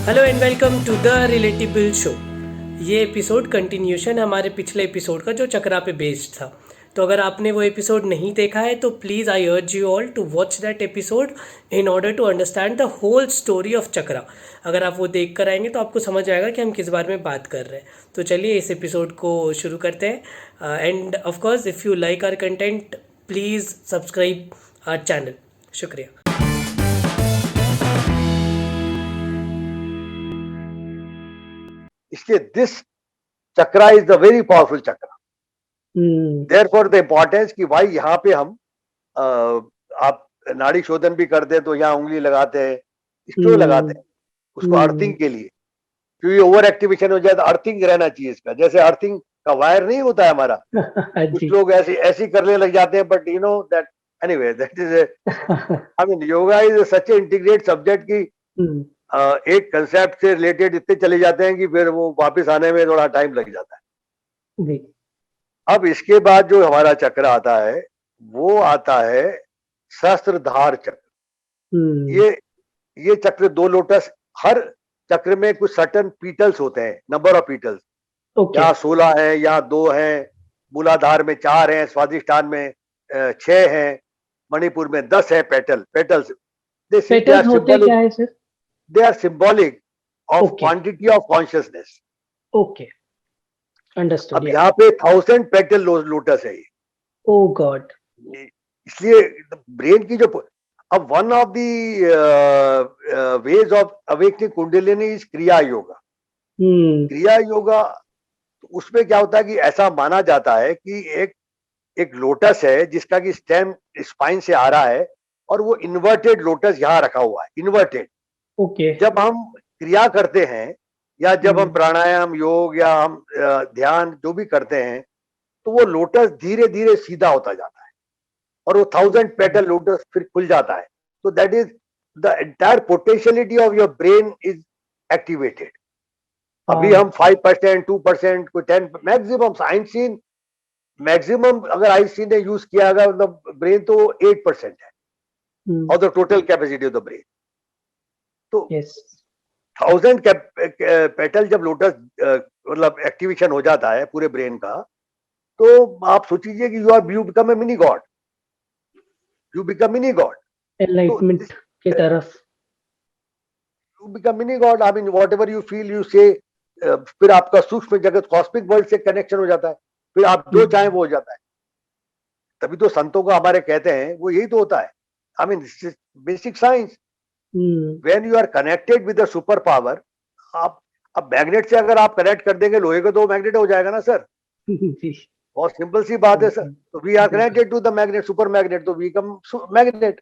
Hello and welcome to the relatable show. ये episode continuation है हमारे पिछले एपिसोड का जो चक्रा पे बेस्ड था। तो अगर आपने वो एपिसोड नहीं देखा है तो please I urge you all to watch that episode in order to understand the whole story of chakra. अगर आप वो देख कर आएंगे तो आपको समझ आएगा कि हम किस बारे में बात कर रहे हैं। तो चलिए इस एपिसोड को शुरू करते हैं and of course if you like our content please subscribe our channel. शुक्रिया। इसलिए this chakra is the very powerful chakra. Therefore the importance कि भाई यहाँ पे हम आप नाड़ी शोधन भी करते हैं तो यहाँ उंगली लगाते हैं, इसको लगाते हैं उसको अर्थिंग के लिए, क्योंकि ओवर एक्टिवेशन हो जाए तो अर्थिंग रहना चाहिए इसका। जैसे अर्थिंग का वायर नहीं होता है हमारा, कुछ लोग ऐसे करने लग जाते हैं, but you know that anyway that is I mean yoga is such A integrate subject की एक कंसेप्ट से रिलेटेड इतने चले जाते हैं कि फिर वो वापस आने में थोड़ा टाइम लग जाता है जी। अब इसके बाद जो हमारा चक्र आता है वो आता है सहस्त्रधार चक्र। ये चक्र दो लोटस, हर चक्र में कुछ सर्टन पीटल्स होते हैं, नंबर ऑफ पीटल्स। यहाँ 16 है, यहाँ 2 है, मूलाधार में 4 है, स्वादिष्ठान में 6 है, मणिपुर में 10 है पेटल्स। पेटल्स होते क्या है sir? They are symbolic of quantity of consciousness. Okay, understood. अब यहाँ पे 1000 petal लोटस है ये। Oh God. इसलिए ब्रेन की जो अब one of the ways of awakening kundalini is क्रिया योगा। क्रिया योगा उसमें क्या होता है कि ऐसा माना जाता है कि एक लोटस है जिसका कि स्टेम स्पाइन से आ रहा है और वो इन्वर्टेड लोटस यहाँ रखा हुआ है, इन्वर्टेड। जब हम क्रिया करते हैं या जब हम प्राणायाम योग या हम ध्यान जो भी करते हैं तो वो लोटस धीरे धीरे सीधा होता जाता है और वो 1000 पेटल लोटस फिर खुल जाता है। तो that is the entire potentiality of your brain is activated. अभी हम 5%, 2%, कोई 10, मैक्सिमम आइंस्टीन मैक्सिमम अगर आइंस्टीन ने यूज किया अगर मतलब ब्रेन तो 8% है और the total capacity of the brain. तो 1000 पेटल जब लोटस मतलब एक्टिवेशन हो जाता है पूरे ब्रेन का, तो आप सोचिए कि you become a mini God, you become mini God, enlightenment की तरफ you become mini God. I mean whatever you feel you से, फिर आपका सूक्ष्म जगत कॉस्मिक वर्ल्ड से कनेक्शन हो जाता है, फिर आप जो चाहें वो हो जाता है। तभी तो संतों का हमारे कहते हैं वो यही तो होता है। I mean basic science. When you are connected with the super power, आप अब मैग्नेट से अगर आप कनेक्ट कर देंगे लोहे को तो मैग्नेट हो जाएगा ना सर। बहुत सिंपल सी बात है सर। तो we are connected to the magnet, super magnet, तो वी कम मैग्नेट,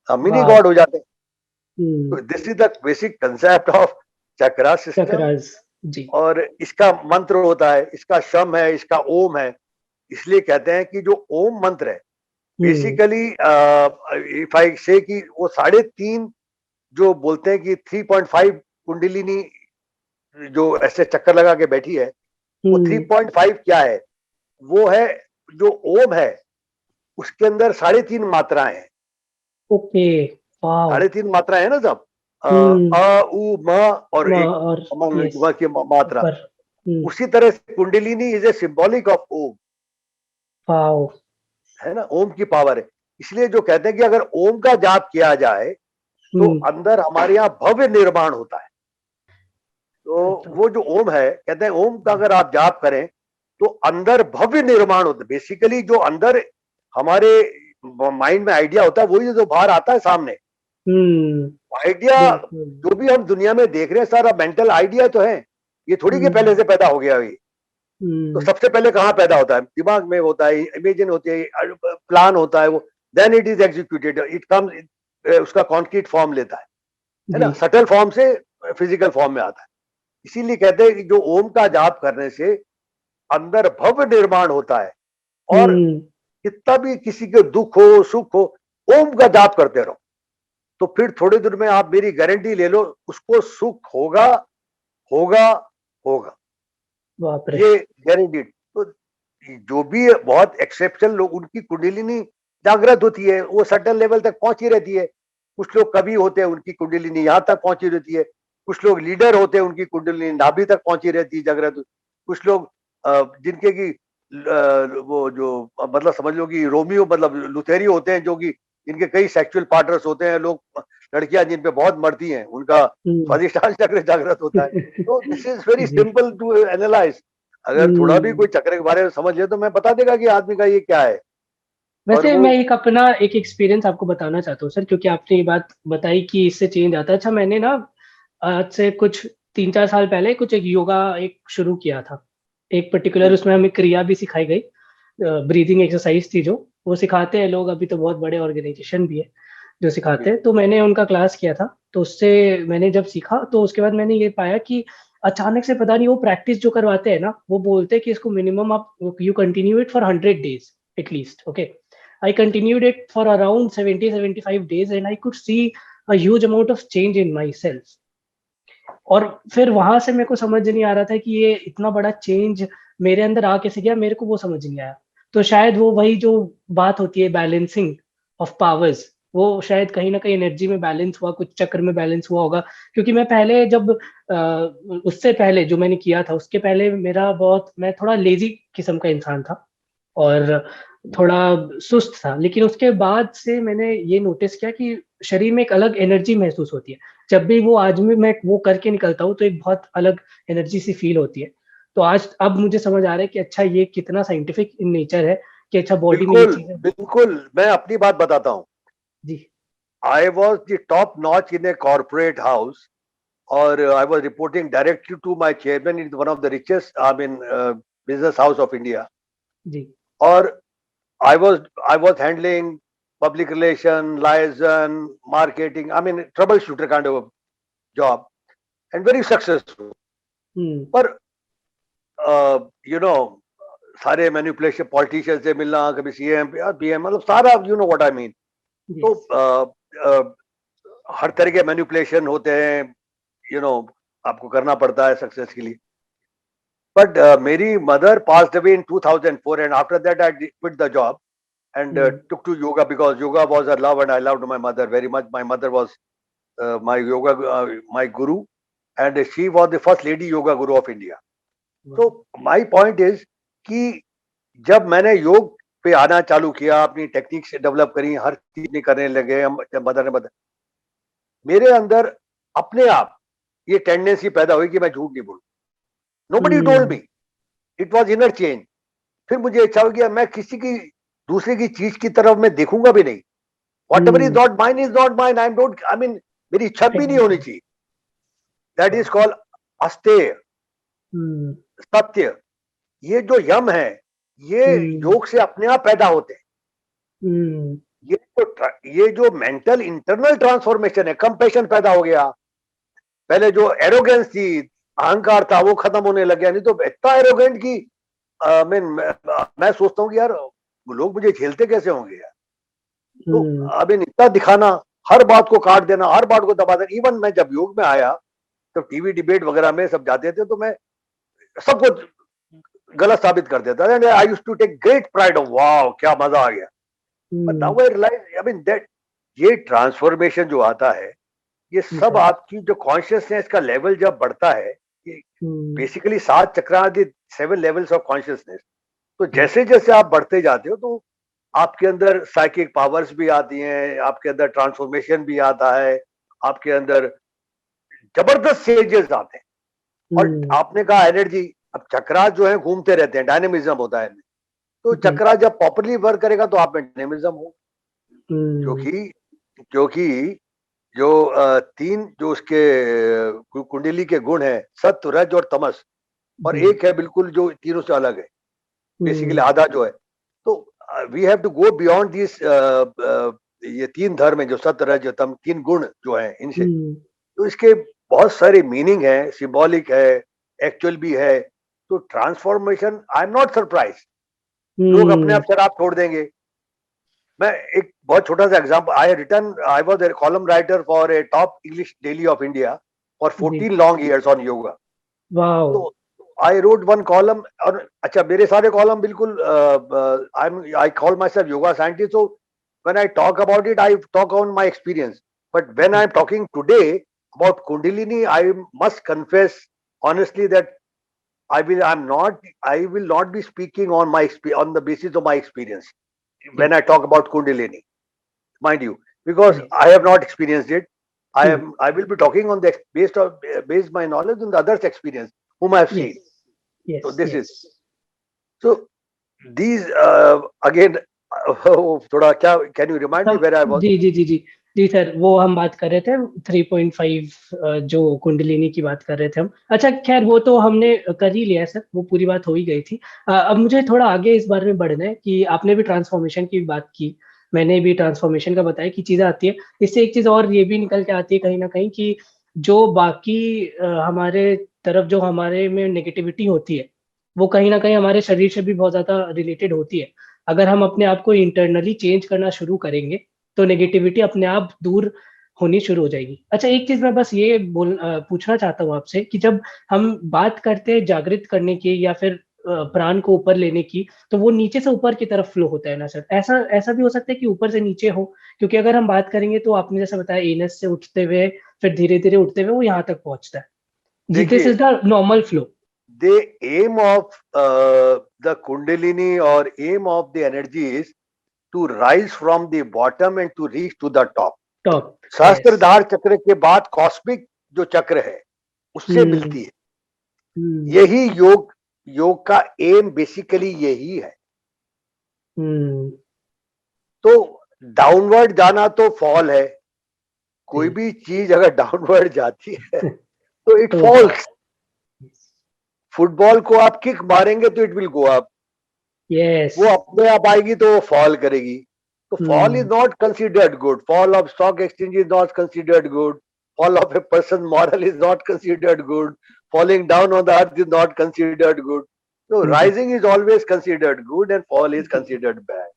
हम मिनी गॉड हो जाते हैं। तो this is the basic concept of chakra system. और इसका मंत्र होता है, इसका शम है, इसका ओम है। इसलिए कहते हैं कि जो ओम मंत्र है बेसिकली इफ आई से कि वो 3.5 जो बोलते हैं कि 3.5 कुंडलिनी जो ऐसे चक्कर लगा के बैठी है, वो 3.5 क्या है? वो है जो ओम है उसके अंदर 3.5 मात्राएं हैं। ओके, 3.5 मात्राएं है ना सब, अ उ म और एक की मात्रा। उसी तरह से Kundalini is a symbolic of Om, है ना, ओम की पावर है। इसलिए जो कहते हैं कि अगर ओम का जाप किया जाए तो अंदर हमारे यहाँ भव्य निर्माण होता है। तो वो जो ओम है, कहते हैं ओम का अगर आप जाप करें तो अंदर भव्य निर्माण होता है। बेसिकली जो अंदर हमारे माइंड में आइडिया होता है वही जो बाहर आता है सामने। आइडिया जो भी हम दुनिया में देख रहे हैं सारा मेंटल आइडिया तो है, ये थोड़ी के पहले से पैदा हो गया ये। तो सबसे पहले कहाँ पैदा होता है? दिमाग में होता है, इमेजिन होती है, प्लान होता है वो, then it is executed, it comes, उसका कॉन्क्रीट फॉर्म लेता है ना, सटल फॉर्म से फिजिकल फॉर्म में आता है। इसीलिए कहते हैं कि जो ओम का जाप करने से अंदर भव्य निर्माण होता है। और कितना भी किसी के दुख हो सुख हो, ओम का जाप करते रहो तो फिर थोड़ी देर में आप मेरी गारंटी ले लो उसको सुख होगा होगा होगा, ये गारंटी। तो जो भी बहुत एक्सेप्शनल लोग, उनकी कुंडलिनी जागृत होती है, वो सर्टेन लेवल तक पहुंची रहती है। कुछ लोग कभी होते हैं उनकी कुंडलिनी यहाँ तक पहुंची रहती है, कुछ लोग लीडर होते हैं, उनकी कुंडलिनी नाभि तक पहुंची रहती है जागृत। कुछ लोग जिनके की वो जो मतलब समझ लो कि रोमियो मतलब लुथेरी होते हैं, जो कि इनके कई सेक्सुअल पार्टनर्स होते हैं, लोग लड़कियां जिन पे बहुत मरती हैं, उनका स्वादिष्टान चक्र जागृत होता है। तो दिस इज वेरी जी। Simple to analyse. अगर थोड़ा भी कोई चक्र के बारे में समझ ले तो मैं बता देगा कि आदमी का ये क्या है। और वैसे वो मैं एक अपना एक एक्सपीरियंस आपको बताना चाहता हूँ सर, क्योंकि आपने ये बात बताई कि इससे चेंज आता है। अच्छा, मैंने ना आज से कुछ 3-4 साल पहले कुछ एक योगा एक शुरू किया था। एक पर्टिकुलर उसमें हमें क्रिया भी सिखाई गई, ब्रीदिंग एक्सरसाइज थी जो वो सिखाते हैं लोग, अभी तो बहुत बड़े ऑर्गेनाइजेशन भी है जो सिखाते हैं। तो मैंने उनका क्लास किया था, तो उससे मैंने जब सीखा तो उसके बाद मैंने ये पाया कि अचानक से पता नहीं वो प्रैक्टिस जो करवाते हैं ना, वो बोलते हैं कि इसको मिनिमम आप you continue it for 100 days at least. Okay, I continued it for around 70-75 days and I could see a huge amount of change in myself. और फिर वहां से मेरे को समझ नहीं आ रहा था कि ये इतना बड़ा चेंज मेरे अंदर आ कैसे गया, मेरे को वो समझ नहीं आया। तो शायद वो वही जो बात होती है बैलेंसिंग ऑफ पावर्स, वो शायद कहीं ना कहीं एनर्जी में बैलेंस हुआ, कुछ चक्र में बैलेंस हुआ होगा। क्योंकि मैं पहले जब उससे पहले जो मैंने किया था उसके पहले मैं थोड़ा लेजी किस्म का इंसान था और थोड़ा सुस्त था। लेकिन उसके बाद से मैंने ये नोटिस किया कि शरीर में एक अलग एनर्जी महसूस होती है। जब भी वो आज भी मैं वो करके निकलता हूँ तो एक बहुत अलग एनर्जी सी फील होती है। तो आज अब मुझे समझ आ रहा है कि अच्छा ये कितना साइंटिफिक इन नेचर है कि अच्छा बॉडी में ये बिल्कुल चीजें। बिल्कुल, मैं अपनी बात बताता हूँ। जी। I was the top notch in a corporate house, और I was reporting directly to my chairman in one of the richest, I mean, business house of India. जी। और I was handling public relation, liaison, marketing. I mean, troubleshooter kind of a job, and very successful. पर you know, सारे manipulation, politician से मिलना, कभी CM PM, मतलब सारा, you know what I mean. तो हर तरह के मैनिपुलेशन होते हैं, यू नो, आपको करना पड़ता है सक्सेस के लिए। But Mary mother passed away in 2004, and after that I quit the job and took to yoga, because yoga was a love, and I loved my mother very much. My mother was my yoga, my guru, and she was the first lady yoga guru of India. So my point is कि जब मैंने योग पे आना चालू किया, अपनी technique से डेवलप करी, हर चीज नहीं करने लगे, हम मदर ने बताया, मेरे अंदर अपने आप ये टेंडेंसी पैदा हुई कि मैं झूठ नहीं बोलूं। Nobody told me, it was inner change. फिर मुझे इच्छा हो गया मैं किसी की दूसरे की चीज की तरफ मैं देखूंगा भी नहीं। Whatever is not mine is not mine. I don't, I mean, मेरी इच्छा भी नहीं होनी चाहिए। That is called अस्तेय, सत्य। ये जो यम है, ये योग से अपने आप पैदा होते हैं। ये जो मेंटल इंटरनल ट्रांसफॉर्मेशन है, कंपैशन पैदा हो गया। पहले जो एरोगेंस थी, अहंकार था, वो खत्म होने लग गया। नहीं तो इतना एरोगेंट की मैं सोचता हूँ कि यार लोग मुझे झेलते कैसे होंगे यार। तो अभी इतना दिखाना, हर बात को काट देना, हर बात को दबा देना। इवन मैं जब योग में आया तो टीवी डिबेट वगैरह में सब जाते थे, तो मैं सबको गलत साबित कर देता था। I used to take great pride of wow क्या मजा आ गया। But now I realise, I mean that ये ट्रांसफॉर्मेशन जो आता है, ये सब आपकी जो कॉन्शियसनेस का लेवल जब बढ़ता है, बेसिकली 7 चक्रादि 7 लेवल्स ऑफ कॉन्शियसनेस। तो जैसे जैसे आप बढ़ते जाते हो तो आपके अंदर साइकिक पावर्स भी आती हैं, आपके अंदर ट्रांसफॉर्मेशन भी आता है, आपके अंदर जबरदस्त चेंजेस आते हैं। और आपने कहा एनर्जी, अब चक्रा जो है घूमते रहते हैं, डायनेमिज्म होता है। तो चक्रा जब प्रॉपर्ली वर्क करेगा तो आप में डायनेमिज्म हो, क्योंकि जो 3 जो उसके कुंडली के गुण है, सत्व, रज और तमस, और एक है बिल्कुल जो तीनों से अलग है, बेसिकली आधा जो है। तो we have to go beyond this, ये 3 धर्म है जो सत्व, रज, तम, 3 गुण जो है इनसे। तो इसके बहुत सारे मीनिंग है, सिंबॉलिक है, एक्चुअल भी है। तो transformation, I am not surprise, लोग अपने आप शराब छोड़ देंगे। मैं एक बहुत छोटा सा example, I was a column writer for a top English daily of India for 14 long years on yoga. तो आई रोट वन कॉलम, और अच्छा मेरे सारे कॉलम बिल्कुल I call my self yoga scientist. So when I talk about it, I talk on my experience, but when I am talking today, about Kundalini, I must confess honestly that I will not be speaking on on the basis of my experience when I talk about Kundalini, mind you, because Yes. I have not experienced it. Hmm. I will be talking on the based my knowledge on the others' experience whom I have Yes. seen. So Yes. this is Yes. so these again. थोड़ा क्या can you remind me हम where I was? जी जी जी जी जी sir, वो हम बात कर रहे थे 3.5, जो कुंडलिनी की बात कर रहे थे हम। अच्छा खैर, वो तो हमने कर ही लिया सर, वो पूरी बात हो ही गई थी। अब मुझे थोड़ा आगे इस बारे में बढ़ना है कि आपने भी ट्रांसफॉर्मेशन की बात की, मैंने भी ट्रांसफॉर्मेशन का बताया कि चीजें आती है। इससे एक चीज और ये भी निकल के आती है कहीं ना कहीं कि जो बाकी हमारे तरफ जो हमारे में नेगेटिविटी होती है, वो कहीं ना कहीं हमारे शरीर से भी बहुत ज्यादा रिलेटेड होती है। अगर हम अपने आप को इंटरनली चेंज करना शुरू करेंगे तो नेगेटिविटी अपने आप दूर होनी शुरू हो जाएगी। अच्छा एक चीज मैं बस ये पूछना चाहता हूँ आपसे कि जब हम बात करते हैं जागृत करने की या फिर प्राण को ऊपर लेने की, तो वो नीचे से ऊपर की तरफ फ्लो होता है ना सर? ऐसा ऐसा भी हो सकता है कि ऊपर से नीचे हो? क्योंकि अगर हम बात करेंगे तो आपने जैसा बताया एनस से उठते हुए फिर धीरे धीरे उठते हुए वो यहाँ तक पहुंचता है। जी, दिस देखिए, is the normal flow. the aim of the Kundalini or aim of the energy is to rise from the bottom and to reach to the top. Top. Yes. सहस्त्रधार चक्र के बाद कॉस्मिक जो चक्र है उससे हम्म। मिलती है। हम्म। यही योग का एम बेसिकली यही है। हम्म। तो डाउनवर्ड जाना तो फॉल है। कोई जी। भी चीज अगर डाउनवर्ड जाती है तो इट तो वो फॉल्स। फुटबॉल को आप किक मारेंगे तो it will go up, yes. वो अपने आप आएगी तो वो फॉल करेगी। तो fall is hmm. Not considered good, fall of stock exchange is not considered good, fall of a person's moral is not considered good, falling down on the earth is not considered good. So जी rising is always considered good and fall is जी considered bad.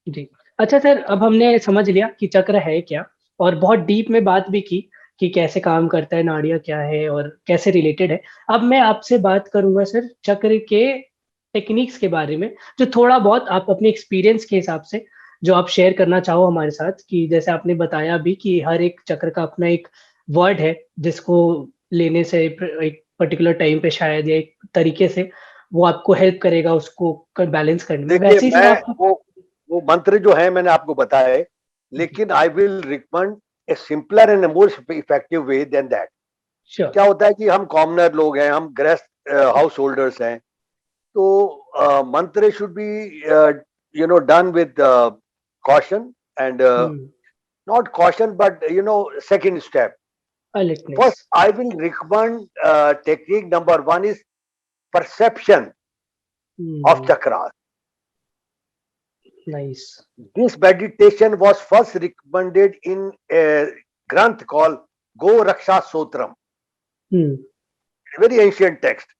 जी। अच्छा sir, अब हमने समझ लिया कि चक्र है क्या, और बहुत डीप में बात भी की कि कैसे काम करता है, नाड़ियाँ क्या है और कैसे रिलेटेड है। अब मैं आपसे बात करूंगा सर चक्र के टेक्निक्स के बारे में, जो थोड़ा बहुत आप अपने एक्सपीरियंस के हिसाब से जो आप शेयर करना चाहो हमारे साथ। कि जैसे आपने बताया भी कि हर एक चक्र का अपना एक वर्ड है जिसको लेने से एक पर्टिकुलर टाइम पे शायद या एक तरीके से वो आपको हेल्प करेगा उसको बैलेंस करने में। देखिए, वैसे ही सर मैं आप। वो मंत्र जो है मैंने आपको बताए, लेकिन I will recommend a simpler and more effective way than that. Sure. क्या होता है कि हम कॉमनर लोग हैं, हम गृहस्थ हाउस होल्डर्स हैं, तो मंत्र should be done with caution and not caution but second step. Alertness. First I will recommend technique number one is perception of chakras. Nice. This meditation was first recommended in a granth called Go Raksha Sotram, very ancient text.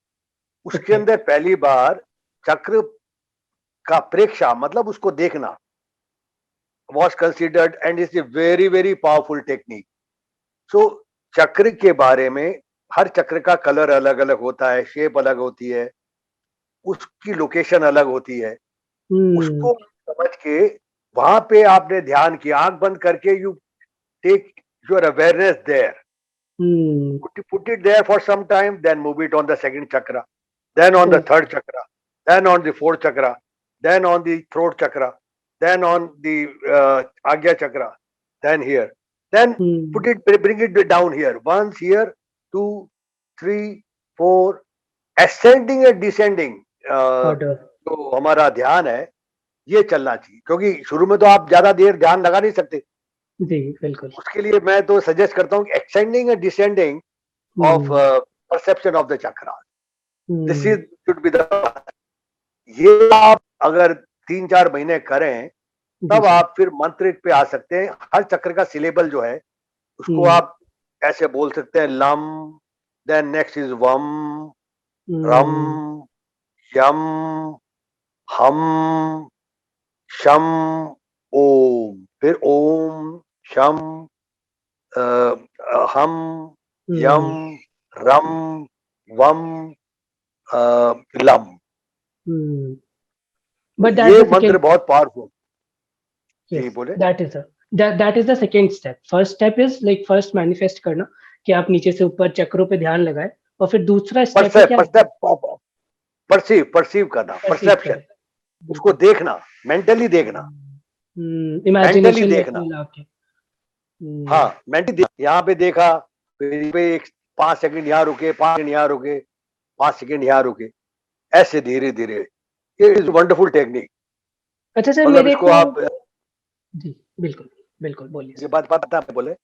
उसके अंदर पहली बार चक्र का प्रेक्षा मतलब उसको देखना was considered and is a very very powerful technique. So चक्र के बारे में, हर चक्र का कलर अलग अलग होता है, शेप अलग होती है, उसकी लोकेशन अलग होती है, उसको समझ के वहां पे आपने ध्यान किया, आंख बंद करके you take your awareness there, put it there for some time, then move it on the second chakra, then on the third chakra, then on the fourth chakra, then on the throat chakra, then on the Agya chakra, then here, then bring it down here, once here, 2, 3, 4, ascending and descending. Order. तो हमारा ध्यान है ये चलना चाहिए, क्योंकि शुरू में तो आप ज्यादा देर ध्यान लगा नहीं सकते। जी बिल्कुल। उसके लिए मैं तो सजेस्ट करता हूँ extending and descending of perception of the chakra, this is should be the, ये आप अगर 3-4 महीने करें तब आप फिर मंत्र पे आ सकते हैं। हर चक्र का सिलेबल जो है उसको आप ऐसे बोल सकते हैं, लम, देन नेक्स्ट इज वम, रम, यम, हम, शम, ओम, फिर ओम, शम, हम, यम, रम, वम, लम। But ये that's the मंत्र second. बहुत पावरफुल। जी Yes, बोले। that is the second step. First step is like first manifest करना कि आप नीचे से ऊपर चक्रों पे ध्यान लगाएं, और फिर दूसरा स्टेप है कि आप परसीव करना, perceive परसेप्शन, करें। उसको देखना, मेंटली देखना, मेंटली इमेजिनेशन में देखना। मिला के। हाँ, मेंटली यहाँ पे देखा, फिर पे एक 5 सेकंड यहाँ रुके, 5 सेकंड यहाँ रुके, 5 सेकंड यहाँ रुके, ऐसे धीरे धीरे। ये इज वंडरफुल टेक्निक। अच्छा सर, मतलब मेरे इसको को आप जी बिल्कुल बिल्कुल बोलिए ये सर। बात पता है बोले।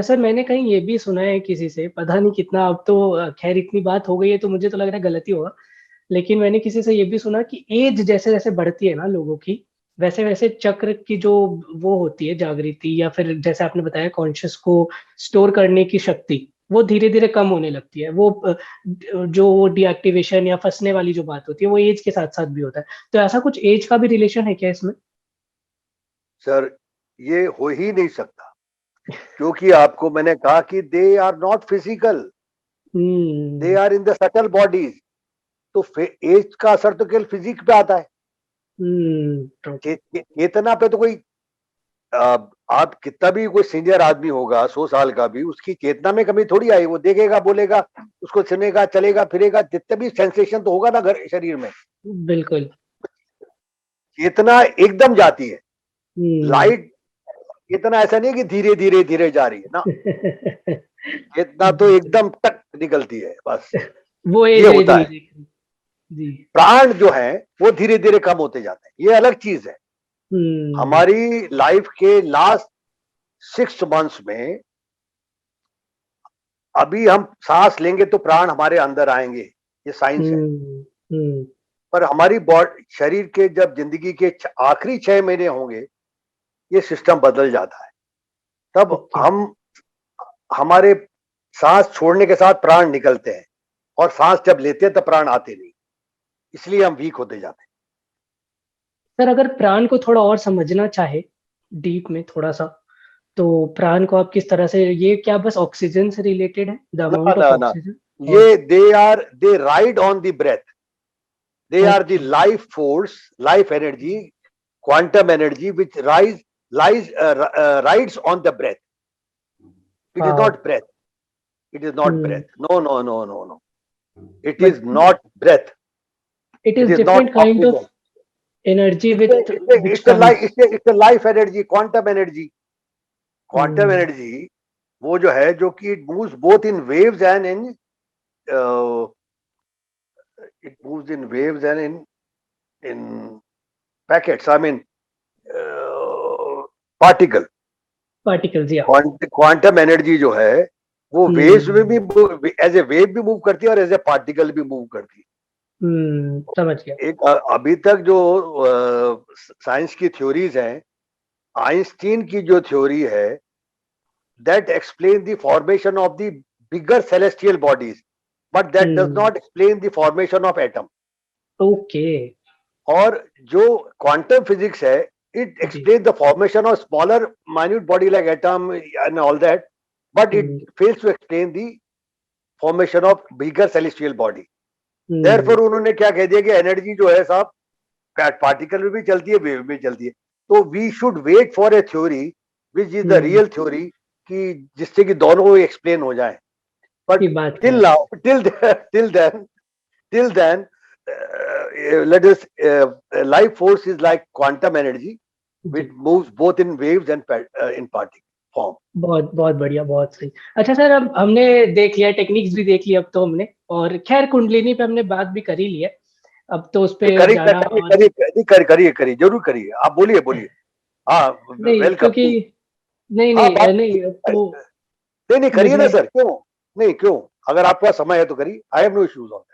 सर मैंने कहीं ये भी सुना है किसी से, पता नहीं कितना, अब तो खैर इतनी बात हो गई है तो मुझे तो लग रहा है गलती होगा, लेकिन मैंने किसी से ये भी सुना कि एज जैसे जैसे बढ़ती है ना लोगों की, वैसे वैसे चक्र की जो वो होती है जागृति, या फिर जैसे आपने बताया कॉन्शियस को स्टोर करने की शक्ति, वो धीरे धीरे कम होने लगती है। वो जो डीएक्टिवेशन या फंसने वाली जो बात होती है वो एज के साथ साथ भी होता है। तो ऐसा कुछ एज का भी रिलेशन है क्या इसमें? सर ये हो ही नहीं सकता, क्योंकि आपको मैंने कहा कि they are not physical, they are in the subtle bodies. तो एज का असर तो केवल फिजिक पे आता है, चेतना पे तो कोई आप कितना भी कोई सीनियर आदमी होगा 100 साल का भी, उसकी चेतना में कमी थोड़ी आई। वो देखेगा, बोलेगा, उसको सुनेगा, चलेगा फिरेगा, जितने भी सेंसेशन तो होगा ना घर शरीर में। बिल्कुल। चेतना एकदम जाती है। लाइट इतना ऐसा नहीं कि धीरे धीरे धीरे जा रही है ना, चेतना तो एकदम तक निकलती है बस। वो ये एज होता नहीं है। देख रही। जी। प्राण जो है वो धीरे धीरे कम होते जाते हैं, ये अलग चीज है। हमारी लाइफ के लास्ट 6 मंथ्स में अभी हम सांस लेंगे तो प्राण हमारे अंदर आएंगे, ये साइंस है। पर हमारी बॉडी शरीर के जब जिंदगी के आखिरी 6 महीने होंगे, ये सिस्टम बदल जाता है। तब हम हमारे सांस छोड़ने के साथ प्राण निकलते हैं, और सांस जब लेते हैं तब प्राण आते नहीं, इसलिए हम वीक होते जाते हैं। सर अगर प्राण को थोड़ा और समझना चाहे डीप में थोड़ा सा, तो प्राण को आप किस तरह से, ये क्या बस ऑक्सीजन से रिलेटेड है, द ना अमाउंट ऑफ ना ना, ऑक्सीजन? ये they ride on the breath, they are the life force, life energy, quantum energy which rides on the breath. It is not breath. It is not breath. No, no, no, no, no. It is not breath. It It is is not different kind of oxygen. energy with which It's a life energy, quantum energy. Quantum energy, वो जो है, जो कि it moves both in waves and uh, in packets. I mean, particle. particles, yeah. Quantum energy जो है वो waves में भी एज ए वेव भी मूव करती है और एज ए पार्टिकल भी मूव करती है। समझ गया। एक अभी तक जो साइंस की थ्योरीज हैं, आइंस्टीन की जो थ्योरी है, that explain the formation of the bigger celestial bodies, but that does not explain the formation of atom. Okay. और जो क्वांटम फिजिक्स है, it explains the formation of smaller minute body like atom and all that, but it fails to explain the formation of bigger celestial body. Therefore उन्होंने क्या कह दिया कि energy जो है साहब पार्टिकल में भी चलती है, वेव में चलती है। तो we should wait for a theory which is the real theory, कि जिससे कि दोनों एक्सप्लेन हो जाए। But till then let us life force is like quantum energy which moves both in waves and in particle form. बहुत बहुत बढ़िया, बहुत सही। अच्छा सर, अब हमने देख लिया, टेक्निक्स भी देख लिया अब तो हमने, और खैर कुंडलिनी पे हमने बात भी कर ही ली है, अब तो उस पे जाना करिए जरूर करिए, आप बोलिए। हाँ, नहीं क्योंकि नहीं करिए ना सर, क्यों अगर आपका समय है तो करिए, I have no issues on that.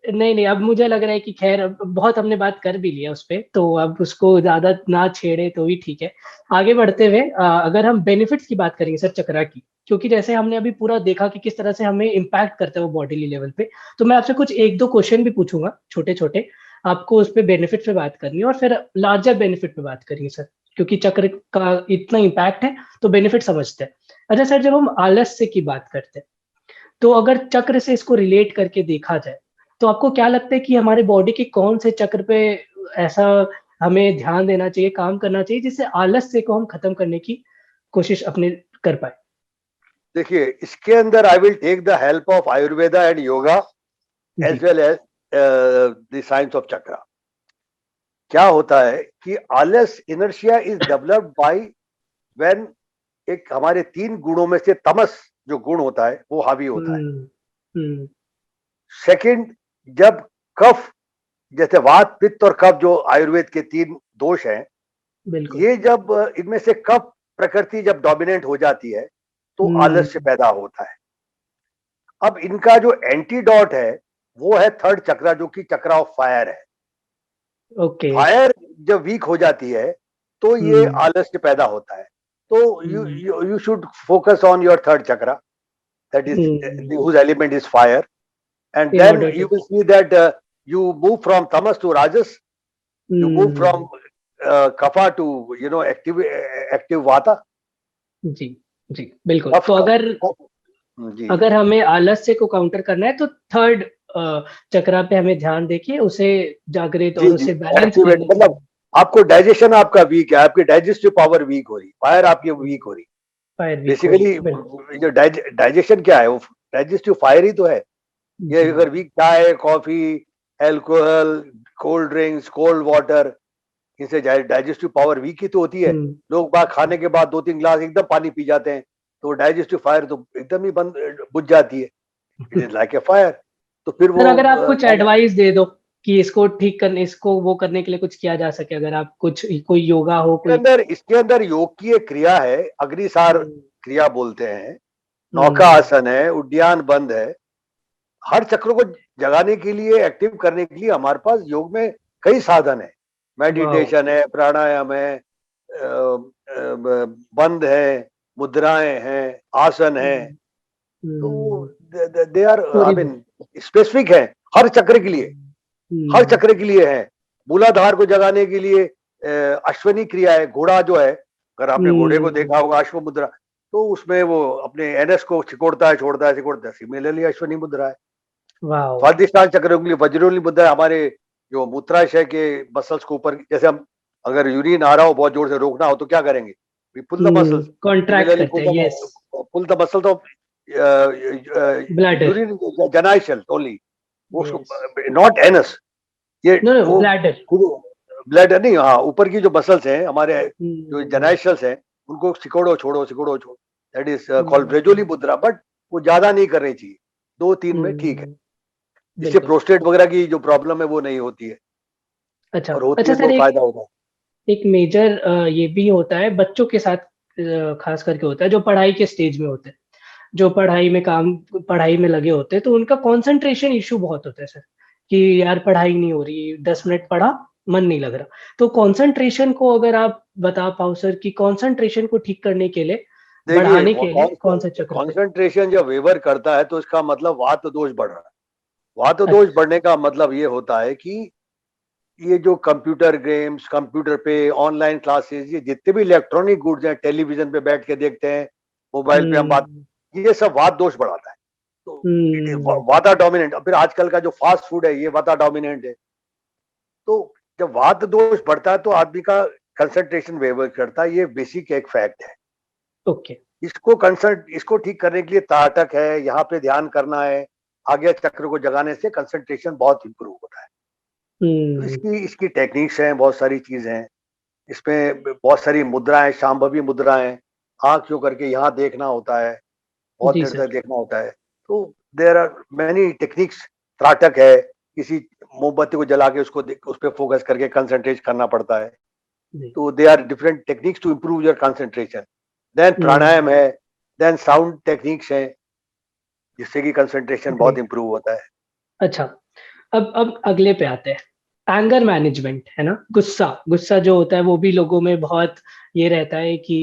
नहीं, अब मुझे लग रहा है कि खैर बहुत हमने बात कर भी लिया उस पे, तो अब उसको ज्यादा ना छेड़े तो ही ठीक है। आगे बढ़ते हुए अगर हम बेनिफिट्स की बात करेंगे सर चक्रा की, क्योंकि जैसे हमने अभी पूरा देखा कि किस तरह से हमें इम्पैक्ट करता है वो बॉडीली लेवल पे, तो मैं आपसे कुछ 1-2 क्वेश्चन भी पूछूंगा छोटे छोटे, आपको उस पे बेनिफिट पे बात करनी है और फिर लार्जर बेनिफिट पे बात करेंगे सर, क्योंकि चक्र का इतना इम्पैक्ट है तो बेनिफिट समझते हैं। अच्छा सर, जब हम आलस्य की बात करते हैं, तो अगर चक्र से इसको रिलेट करके देखा जाए, तो आपको क्या लगता है कि हमारे बॉडी के कौन से चक्र पे ऐसा हमें ध्यान देना चाहिए, काम करना चाहिए, जिससे आलस्य को हम खत्म करने की कोशिश अपने कर पाए? देखिए, इसके अंदर I will take the help of Ayurveda and yoga as well as the science of chakra. क्या होता है कि आलस inertia is developed by when एक हमारे 3 गुणों में से तमस जो गुण होता है वो हावी होता है। सेकंड, जब कफ, जैसे वात, पित्त और कफ जो आयुर्वेद के 3 दोष हैं, ये जब इनमें से कफ प्रकृति जब डोमिनेंट हो जाती है तो आलस्य पैदा होता है। अब इनका जो एंटीडोट है वो है 3rd चक्रा, जो कि चक्रा ऑफ फायर है। फायर जब वीक हो जाती है तो ये आलस्य पैदा होता है। तो you should focus on your 3rd chakra, that is whose element is fire, and then you will see that you move from tamas to rajas, you move from kapha to active vata. जी जी बिल्कुल। तो अगर हमें आलस्य को counter करना है तो 3rd चक्रा पे हमें ध्यान देखिए, उसे जागृत और उसे बैलेंस। मतलब आपको डाइजेशन आपका वीक है, आपकी डाइजेस्टिव पावर वीक हो रही, फायर आपकी वीक हो रही। बेसिकली जो डाइजेशन क्या है, वो डाइजेस्टिव फायर ही तो है। ये अगर वीक चाय, coffee, alcohol, cold drinks, cold water, इनसे डाइजेस्टिव पावर वीक ही तो होती है। लोग बात खाने के बाद 2-3 ग्लास एकदम पानी पी जाते हैं तो डाइजेस्टिव फायर तो एकदम ही बुझ जाती है। It is like a fire. तो फिर वो अगर आप कुछ एडवाइस दे दो कि इसको ठीक करने, इसको वो करने के लिए कुछ किया जा सके, अगर आप कुछ कोई योगा हो इसके अंदर योग की एक क्रिया है, अग्निसार क्रिया बोलते हैं, नौका आसन है, उद्यान बंद है। हर चक्र को जगाने के लिए, एक्टिव करने के लिए हमारे पास योग में कई साधन है। मेडिटेशन है, प्राणायाम है, बंद है, मुद्राएं हैं, आसन है। तो they are I mean specific है हर चक्र के लिए, हर चक्र के लिए है। मूलाधार को जगाने के लिए अश्वनी क्रिया है, घोड़ा जो है, अगर आपने घोड़े को देखा होगा अश्व मुद्रा, तो उसमें वो अपने एनएस को सिकोड़ता है, छोड़ता है, सिकोड़ता है, सिमिलरली अश्वनी मुद्रा है। स्वादिष्टान चक्र के लिए वज्रोली मुद्रा, हमारे जो मूत्राशय के मसल्स को ऊपर, जैसे हम अगर यूरिन आ रहा हो बहुत जोर से रोकना हो तो क्या करेंगे, pull the muscles, pull the muscle, तो urine genital only, not anus, ये ब्लैडर नहीं, हाँ, ऊपर की जो मसल्स हैं हमारे, जो जनाइशल्स हैं, उनको सिकोड़ो छोड़ो, सिकोड़ो छोड़ो, दैट इज कॉल्ड ब्रेजोली मुद्रा। बट वो ज्यादा नहीं करनी चाहिए, 2-3 में ठीक है। इससे प्रोस्टेट वगैरह की जो प्रॉब्लम है वो नहीं होती है। अच्छा, और होती है तो फायदा होता है। एक मेजर ये भी होता है बच्चों के साथ, खास करके होता है जो पढ़ाई के स्टेज में होते हैं, जो पढ़ाई में लगे होते हैं, तो उनका कंसंट्रेशन इशू बहुत होता है सर, कि यार पढ़ाई नहीं हो रही, 10 मिनट पढ़ा, मन नहीं लग रहा। तो कंसंट्रेशन को अगर आप बता पाओ सर, कि कंसंट्रेशन को ठीक करने के लिए, बढ़ाने के लिए कौन सा चक्र? कंसंट्रेशन जब वेवर करता है तो इसका मतलब वात दोष बढ़ रहा है। वात दोष बढ़ने का मतलब ये होता है कि ये जो कंप्यूटर गेम्स, कंप्यूटर पे ऑनलाइन क्लासेस, ये जितने भी इलेक्ट्रॉनिक गुड्स हैं, टेलीविजन पे बैठ के देखते हैं, मोबाइल पे हम बात, ये सब वात दोष बढ़ाता है। तो वाता डोमिनेंट, फिर आजकल का जो फास्ट फूड है ये वाता डोमिनेंट है। तो जब वात दोष बढ़ता है तो आदमी का कंसंट्रेशन वेवर करता है, ये बेसिक एक फैक्ट है। ओके, इसको ठीक करने के लिए ताटक है, यहाँ पे ध्यान करना है, आगे चक्र को जगाने से कंसंट्रेशन बहुत इंप्रूव होता है। तो इसकी टेक्निक्स हैं, बहुत सारी चीजें हैं, इसमें बहुत सारी मुद्राएं, शांभवी मुद्राएं, आंख जो करके यहाँ देखना होता है, बहुत देर तक देखना होता है। तो देयर आर मेनी टेक्निक्स। त्राटक है, किसी मोमबत्ती को जला के उस पर फोकस करके कंसंट्रेट करना पड़ता है। तो they are different techniques to improve your concentration. Then pranayama है, देन साउंड टेक्निक्स है, जिससे कि कंसंट्रेशन बहुत इम्प्रूव होता है। अच्छा, अब अगले पे आते हैं, एंगर मैनेजमेंट, है ना। गुस्सा जो होता है वो भी लोगों में बहुत ये रहता है कि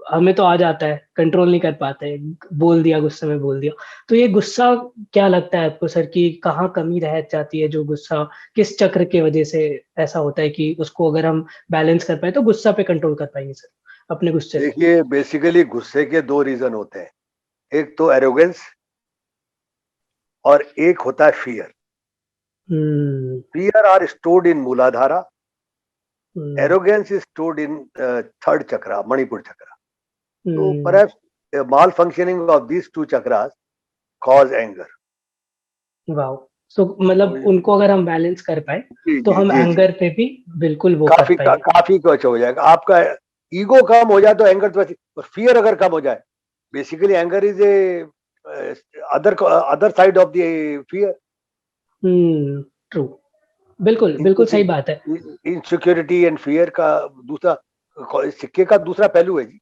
हमें तो आ जाता है, कंट्रोल नहीं कर पाते, बोल दिया, गुस्से में बोल दिया। तो ये गुस्सा क्या लगता है आपको सर, कि कहाँ कमी रह जाती है, जो गुस्सा किस चक्र की वजह से ऐसा होता है कि उसको अगर हम बैलेंस कर पाए तो गुस्सा पे कंट्रोल कर पाएंगे सर अपने गुस्से? देखिए, बेसिकली गुस्से के 2 रीजन होते हैं, एक तो एरोगेंस और एक होता है fear. Fear are stored in Muladhara. Arrogance is stored in 3rd chakra, Manipur chakra. So perhaps malfunctioning of these two chakras cause anger. Wow. So मतलब तो उनको अगर हम बैलेंस कर पाए जी तो जी हम जी जी एंगर पे भी बिल्कुल वो कर पाएंगे। काफी कुछ हो जाएगा। आपका ईगो कम हो जाए तो एंगर तो और फियर अगर कम हो जाए, basically anger is a other side of the fear. True, बिल्कुल बिल्कुल सही बात है। इनसिक्योरिटी एंड फियर का दूसरा सिक्के का दूसरा पहलू है जी।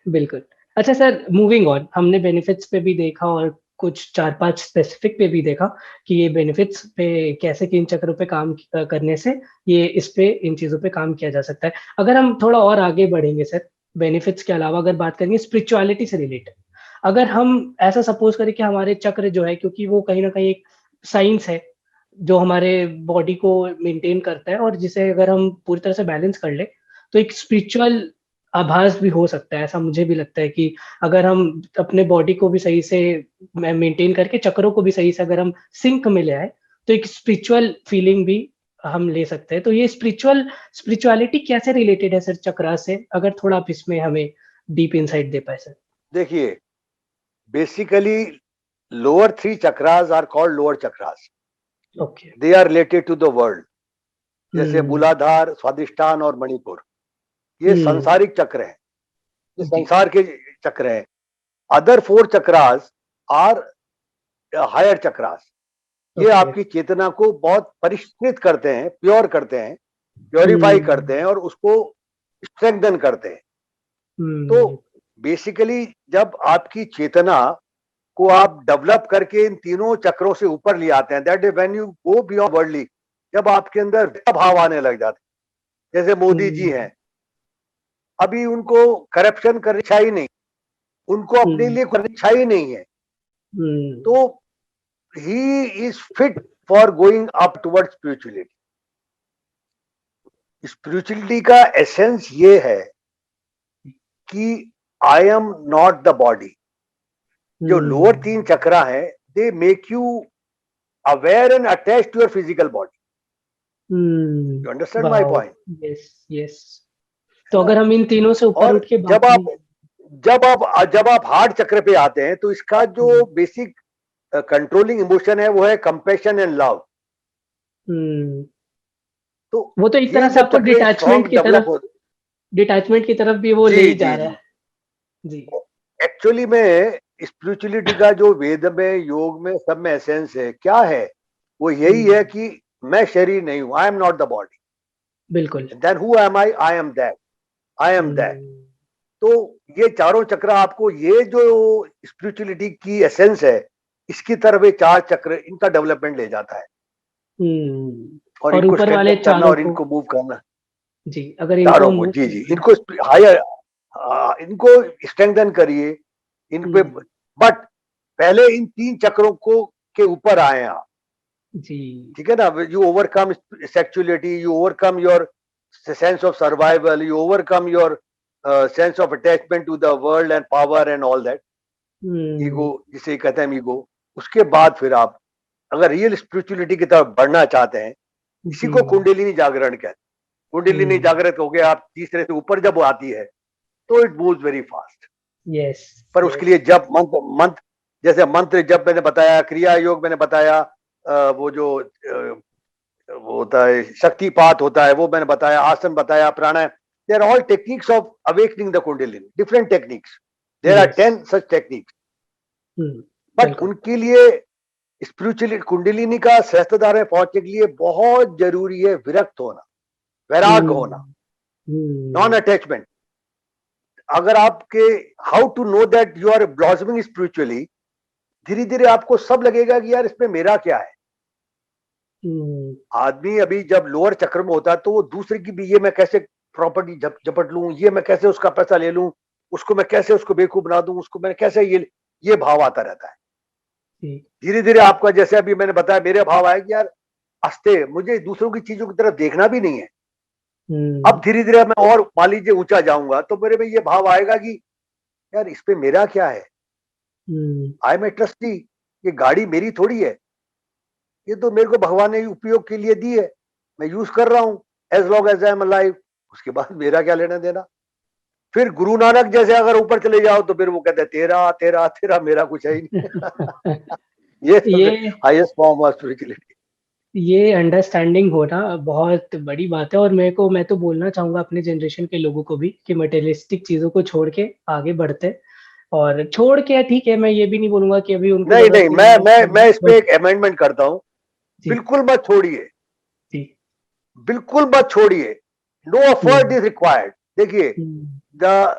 बिल्कुल। अच्छा सर, मूविंग ऑन, हमने बेनिफिट्स पे भी देखा और कुछ 4-5 स्पेसिफिक पे भी देखा कि ये बेनिफिट्स पे कैसे किन चक्रों पे काम करने से ये इस पे इन चीजों पे काम किया जा सकता है। अगर हम थोड़ा और आगे बढ़ेंगे सर, बेनिफिट्स के अलावा अगर बात करेंगे स्पिरिचुअलिटी से रिलेटेड, अगर हम ऐसा सपोज करें कि हमारे चक्र जो है, क्योंकि वो कहीं ना कहीं एक साइंस है जो हमारे बॉडी को मेंटेन करता है और जिसे अगर हम पूरी तरह से बैलेंस कर ले तो एक स्पिरिचुअल आभास भी हो सकता है। ऐसा मुझे भी लगता है कि अगर हम अपने बॉडी को भी सही से मेंटेन करके चक्रों को भी सही से अगर हम सिंक में ले आए तो एक स्पिरिचुअल फीलिंग भी हम ले सकते हैं। तो ये स्पिरिचुअलिटी कैसे रिलेटेड है सर चक्रा से, अगर थोड़ा आप इसमें हमें डीप इनसाइट दे पाए सर। देखिए, basically lower 3 chakras are called lower chakras. Okay. They are related to the world. जैसे मूलाधार, स्वादिष्ठान और मणिपुर, ये सांसारिक चक्र हैं, ये संसार के चक्र हैं। Other 4 chakras are higher chakras. ये आपकी चेतना को बहुत परिष्कृत करते हैं, प्योर करते हैं, प्योरीफाई करते हैं और उसको स्ट्रेंथन करते हैं। तो बेसिकली जब आपकी चेतना को आप डेवलप करके इन तीनों चक्रों से ऊपर ले आते हैं, that is when you go beyond worldly, जब आपके अंदर भाव आने लग जाते हैं। जैसे मोदी जी हैं, अभी उनको करप्शन करनी इच्छा ही नहीं, उनको अपने लिए करनी इच्छा ही नहीं है, तो he is fit for going up towards spirituality. Spirituality का एसेंस ये है कि I am not the body. जो लोअर 3 चक्रा है, they make you aware and attach to your physical body. You understand my point? Yes yes. तो अगर हम इन तीनों से ऊपर उठ के जब आप हार्ट चक्र पे आते हैं तो इसका जो बेसिक कंट्रोलिंग इमोशन है वो है कंपैशन एंड लव। तो वो तो एक तरह से आपको डिटैचमेंट की तरफ भी वो ले ही जा रहा है जी। एक्चुअली में स्पिरिचुअलिटी का जो वेद में, योग में, सब में एसेंस है, क्या है? वो यही है कि मैं शरीर नहीं हूं, I am not the body. बिल्कुल। Then who am I? I am that, I am that. तो ये चारों चक्र आपको, ये जो स्पिरिचुअलिटी की एसेंस है, इसकी तरफ ये 4 चक्र, इनका डेवलपमेंट ले जाता है और इनको ऊपर वाले करना और इनको मूव करना जी। अगर चारों को, जी जी, इनको हायर, इनको स्ट्रेंथन करिए इन पे। बट पहले इन 3 चक्रों को के ऊपर आए आप जी, ठीक है ना? You overcome sexuality, you overcome your sense of survival, you overcome your sense of attachment to the world and power and all that, ego जिसे कहते हैं ईगो। उसके बाद फिर आप अगर रियल स्पिरिचुअलिटी की तरफ बढ़ना चाहते हैं, इसी को कुंडलिनी जागरण कहते हैं। कुंडलिनी जागृत हो गया, आप तीसरे से ऊपर जब आती है तो it moves very fast. Yes. पर उसके लिए जब मंत्र जैसे मंत्र जब मैंने बताया, क्रिया योग मैंने बताया, वो जो वो होता है शक्तिपात होता है वो मैंने बताया, आसन बताया, प्राणायाम, they are all techniques of awakening the Kundalini, different techniques. There are 10 such techniques. But उनके लिए स्पिरिचुअली कुंडलिनी का सहस्त्रधार में पहुंचने के लिए बहुत जरूरी है विरक्त होना, वैराग होना, नॉन अटैचमेंट। अगर आपके how to know that you are blossoming spiritually, धीरे धीरे आपको सब लगेगा कि यार इसमें मेरा क्या है। आदमी अभी जब लोअर चक्र में होता है तो वो दूसरे की भी, ये मैं कैसे प्रॉपर्टी झपट लूं, ये मैं कैसे उसका पैसा ले लूं, उसको मैं कैसे उसको बेवकूफ बना दूं, उसको मैं कैसे, ये भाव आता रहता है। धीरे धीरे आपका, जैसे अभी मैंने बताया, मेरे भाव आए कि यार अस्ते मुझे दूसरों की चीजों की तरफ देखना भी नहीं है। अब धीरे धीरे मैं और मान लीजिए ऊंचा जाऊंगा तो मेरे में ये भाव आएगा कि यार इस पे मेरा क्या है, आई एम ए ट्रस्टी, ये गाड़ी मेरी थोड़ी है, ये तो मेरे को भगवान ने उपयोग के लिए दी है, मैं यूज कर रहा हूं as long as I am alive. उसके बाद मेरा क्या लेना देना। फिर गुरु नानक जैसे अगर ऊपर चले जाओ तो फिर वो कहते हैं तेरा तेरा तेरा, मेरा कुछ है ही नहीं। ये सबसे ये हाईएस्ट फॉर्म ऑफ स्पिरिचुअलिटी। ये अंडरस्टैंडिंग होना बहुत बड़ी बात है, और मैं तो बोलना चाहूंगा अपने जनरेशन के लोगों को भी कि मटेरियलिस्टिक चीजों को छोड़ के आगे बढ़ते। और छोड़ के ठीक है, मैं ये भी नहीं बोलूंगा कि अभी उनको नहीं जरूरत नहीं, नहीं मैं है, इस पे बट एक अमेंडमेंट करता हूँ, जी बिल्कुल मत छोड़िए, जी। बिल्कुल मत छोड़िए, नो एफर्ट इज रिक्वायर्ड। देखिए, द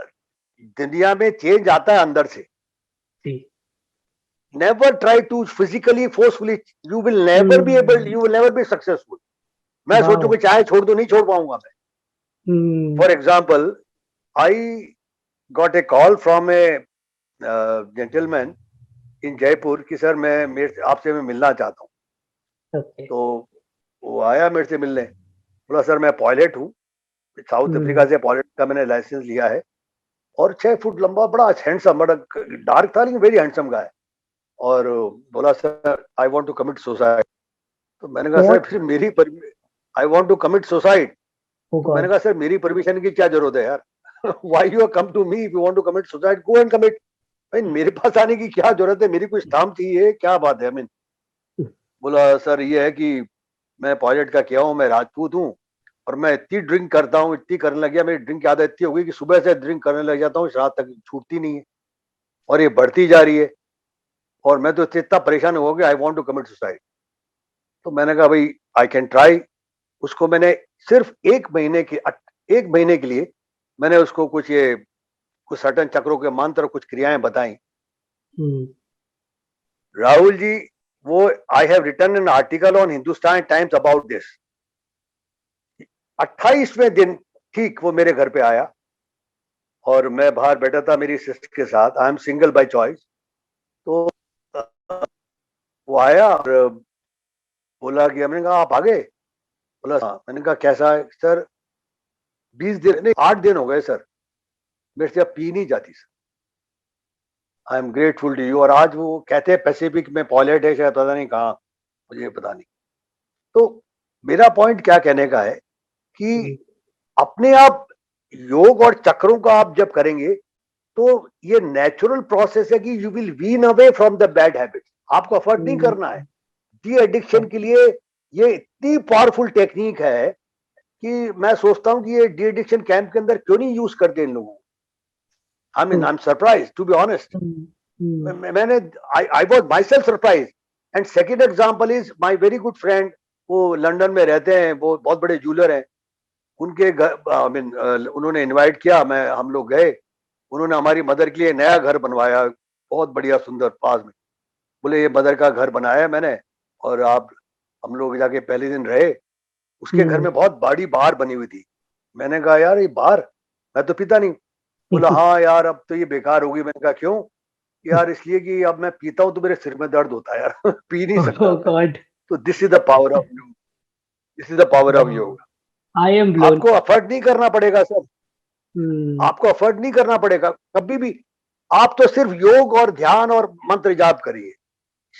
दुनिया में चेंज आता है अंदर से। जी। Never try to physically forcefully, you will never be able, you will never be successful. मैं सोचूं वाओ। कि चाय छोड़ दो, नहीं छोड़ पाऊंगा मैं। For example, I got a call from A gentleman इन जयपुर कि सर मैं मेरे आपसे मैं मिलना चाहता हूँ। ओके। तो वो आया मेरे से मिलने, बोला सर मैं पायलट हूँ, साउथ अफ्रीका से पायलट का मैंने लाइसेंस लिया है, और 6 फुट लंबा, बड़ा हैंडसम, बड़ा डार्क था लेकिन वेरी हैंडसम गाय। और बोला sir I want to commit suicide. तो मैंने कहा सर व्हाट? फिर मेरी I want to commit suicide. ओ तो मैंने गॉड। कहा सर मेरी परमिशन की क्या जरूरत है यार, why you come to me, if you want to commit suicide go and commit. भाई मेरे पास आने की क्या जरूरत है, मेरी कोई स्टाम्प चाहिए, क्या बात है। आई मीन, बोला सर ये है कि मैं पायलट का क्या हूँ, मैं राजपूत हूँ, और मैं इतनी ड्रिंक करता हूँ, इतनी करने लग गया, मेरी ड्रिंक की आदत इतनी हो गई कि सुबह से ड्रिंक करने लग जाता हूँ, रात तक छूटती नहीं है, और ये बढ़ती जा रही है, और मैं तो इससे इतना परेशान हो गया, I want to commit suicide. तो मैंने कहा भाई आई कैन ट्राई। उसको मैंने सिर्फ 1 महीने के लिए मैंने उसको कुछ सर्टन चक्रों के मंत्र, कुछ क्रियाएं बताई। राहुल जी, वो I have written an article on Hindustan Times about this. 28वें दिन ठीक वो मेरे घर पे आया, और मैं बाहर बैठा था मेरी सिस्टर के साथ, I am single by choice. तो वो आया और बोला कि, हमने कहा आप आ गए, बोला हाँ। मैंने कहा कैसा है सर, 20 दिन नहीं 8 दिन हो गए सर, मेरे से अब पी नहीं जाती sir, I am grateful to you. और आज वो कहते हैं पैसिफिक में पायलट है शायद, पता नहीं कहाँ, मुझे पता नहीं। तो मेरा पॉइंट क्या कहने का है कि अपने आप योग और चक्रों का आप जब करेंगे तो ये नेचुरल प्रोसेस है कि you will wean away from the bad habit. आपको एफर्ट नहीं करना है। डी एडिक्शन के लिए ये इतनी पावरफुल टेक्निक है कि मैं सोचता हूं कि ये डी एडिक्शन कैंप के अंदर क्यों नहीं यूज करते इन लोगों को। I am surprise to be honest. मैंने I was myself surprise. And second example is my very good friend, वो लंदन में रहते हैं, वो बहुत बड़े ज्वेलर हैं। उनके घर आई मीन उन्होंने इनवाइट किया, हम लोग गए, उन्होंने हमारी मदर के लिए नया घर बनवाया, बहुत बढ़िया सुंदर पास में। बोले ये मदर का घर बनाया है मैंने, और आप, हम लोग जाके पहले दिन रहे, उसके घर में बहुत बड़ी बार बनी हुई थी। मैंने कहा यार ये बार मैं तो पीता नहीं। बोला हाँ यार अब तो ये बेकार होगी। मैंने कहा क्यों? यार इसलिए कि अब मैं पीता हूँ तो मेरे सिर में दर्द होता है यार, पी नहीं सकता मैं। गॉड। तो this is the power of yog, this is the power of yog. I am blown. आपको एफर्ट नहीं करना पड़ेगा सर, आपको एफर्ट नहीं करना पड़ेगा कभी भी। आप तो सिर्फ योग और ध्यान और मंत्र जाप करिए।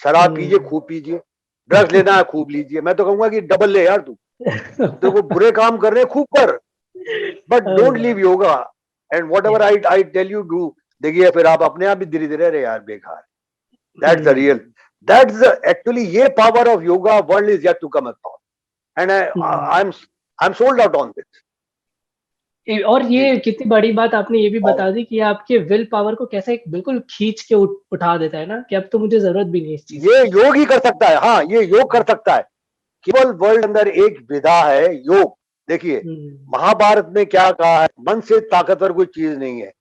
शराब पीजिए, खूब पीजिए, ड्रग्स लेना है खूब लीजिए, मैं तो कहूंगा कि डबल ले यार, तू देखो बुरे काम कर रहे खूब कर, but don't leave yoga and whatever I tell you do. देखिए फिर आप अपने आप भी धीरे धीरे, अरे यार बेकार, that's the real, that's actually ये power of yoga world is yet to come upon, and I am sold out on this. और ये कितनी बड़ी बात आपने ये भी बता दी कि आपके विल पावर को कैसे एक बिल्कुल खींच के उठा देता है ना, कि अब तो मुझे जरूरत भी नहीं इस चीज। ये योग ही कर सकता है, हाँ ये योग कर सकता है। केवल वर्ल्ड अंदर एक विधा है योग। देखिए महाभारत में क्या कहा है, मन से ताकतवर कोई चीज नहीं है।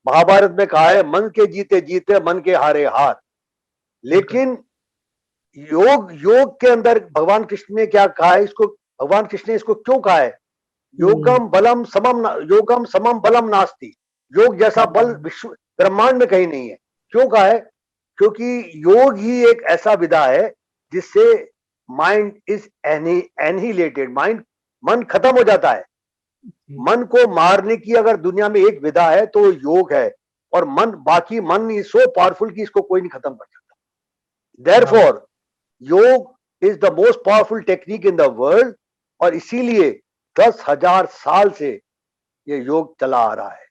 महाभारत में कहा है मन के जीते जीते मन के हारे हार। लेकिन योग के अंदर भगवान कृष्ण ने क्या कहा है, इसको भगवान कृष्ण ने इसको क्यों कहा है, योगम समम बलम नास्ति। योग जैसा बल विश्व ब्रह्मांड में कहीं नहीं है। क्यों कहा है? क्योंकि योग ही एक ऐसा विधा है जिससे माइंड इज एनहिलेटेड, मन खत्म हो जाता है। मन को मारने की अगर दुनिया में एक विधा है तो योग है, और बाकी मन इज सो पावरफुल कि इसको कोई नहीं खत्म कर सकता। देयरफॉर योग is the most powerful technique in the world, और इसीलिए 10,000 साल से ये योग चला आ रहा है।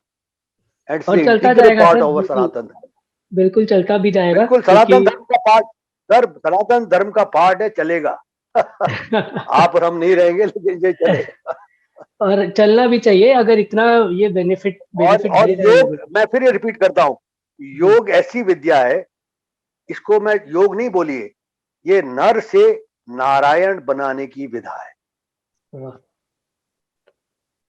and it's और the चलता integral जाएगा part सर, of our बिल्कुल Sanatan Dharma. बिल्कुल चलता भी जाएगा बिल्कुल सनातन धर्म का पार्ट, सर सनातन धर्म का पार्ट है, चलेगा. आप और हम नहीं रहेंगे लेकिन ये चलेगा. और चलना भी चाहिए अगर इतना ये बेनिफिट और दे रहा है योग, लोगों को। मैं फिर ये रिपीट करता हूँ, योग ऐसी विद्या है, इसको मैं योग नहीं बोलिए, ये नर से नारायण बनाने की विधा है. वाह।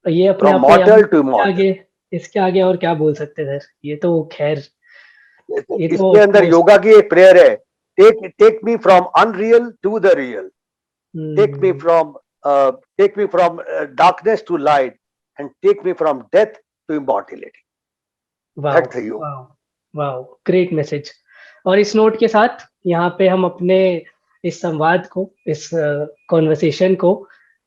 ये अपने फ्रॉम आप में मॉर्टल टू इसके मॉर्टल. आगे इसके आगे और क्या बोल सकते हैं सर, ये तो खैर, ये तो इसके ऑफ अंदर कोर्स। योगा की एक प्रेयर है, take me from unreal to the real, take me from darkness to light and take me from death to immortality. Wow That's the yoga. Wow wow, great message. और इस note के साथ यहाँ पे हम अपने इस संवाद को, इस कॉन्वर्सेशन को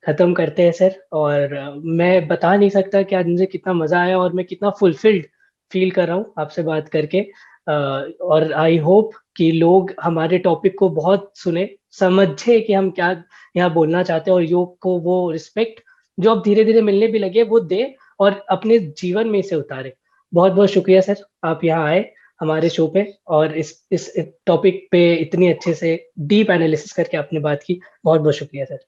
खत्म करते हैं सर। और मैं बता नहीं सकता कि आज मुझे कितना मजा आया और मैं कितना फुलफिल्ड फील कर रहा हूँ आपसे बात करके। और आई होप कि लोग हमारे टॉपिक को बहुत सुने, समझे कि हम क्या यहाँ बोलना चाहते हैं, और योग को वो रिस्पेक्ट जो अब धीरे धीरे मिलने भी लगे वो दे और अपने जीवन में इसे उतारे। बहुत बहुत शुक्रिया सर, आप यहाँ आए हमारे शो पे और इस टॉपिक पे इतनी अच्छे से डीप एनालिसिस करके आपने बात की। बहुत बहुत शुक्रिया sir.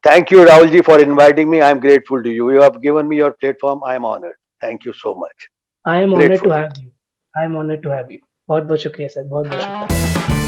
Thank you, Rahulji, for inviting me. I am grateful to you. You have given me your platform. I am honored. Thank you so much. I am honoured to Grateful. Have you, I am honoured to have you. बहुत बहुत शुक्रिया sir, बहुत बहुत शुक्रिया।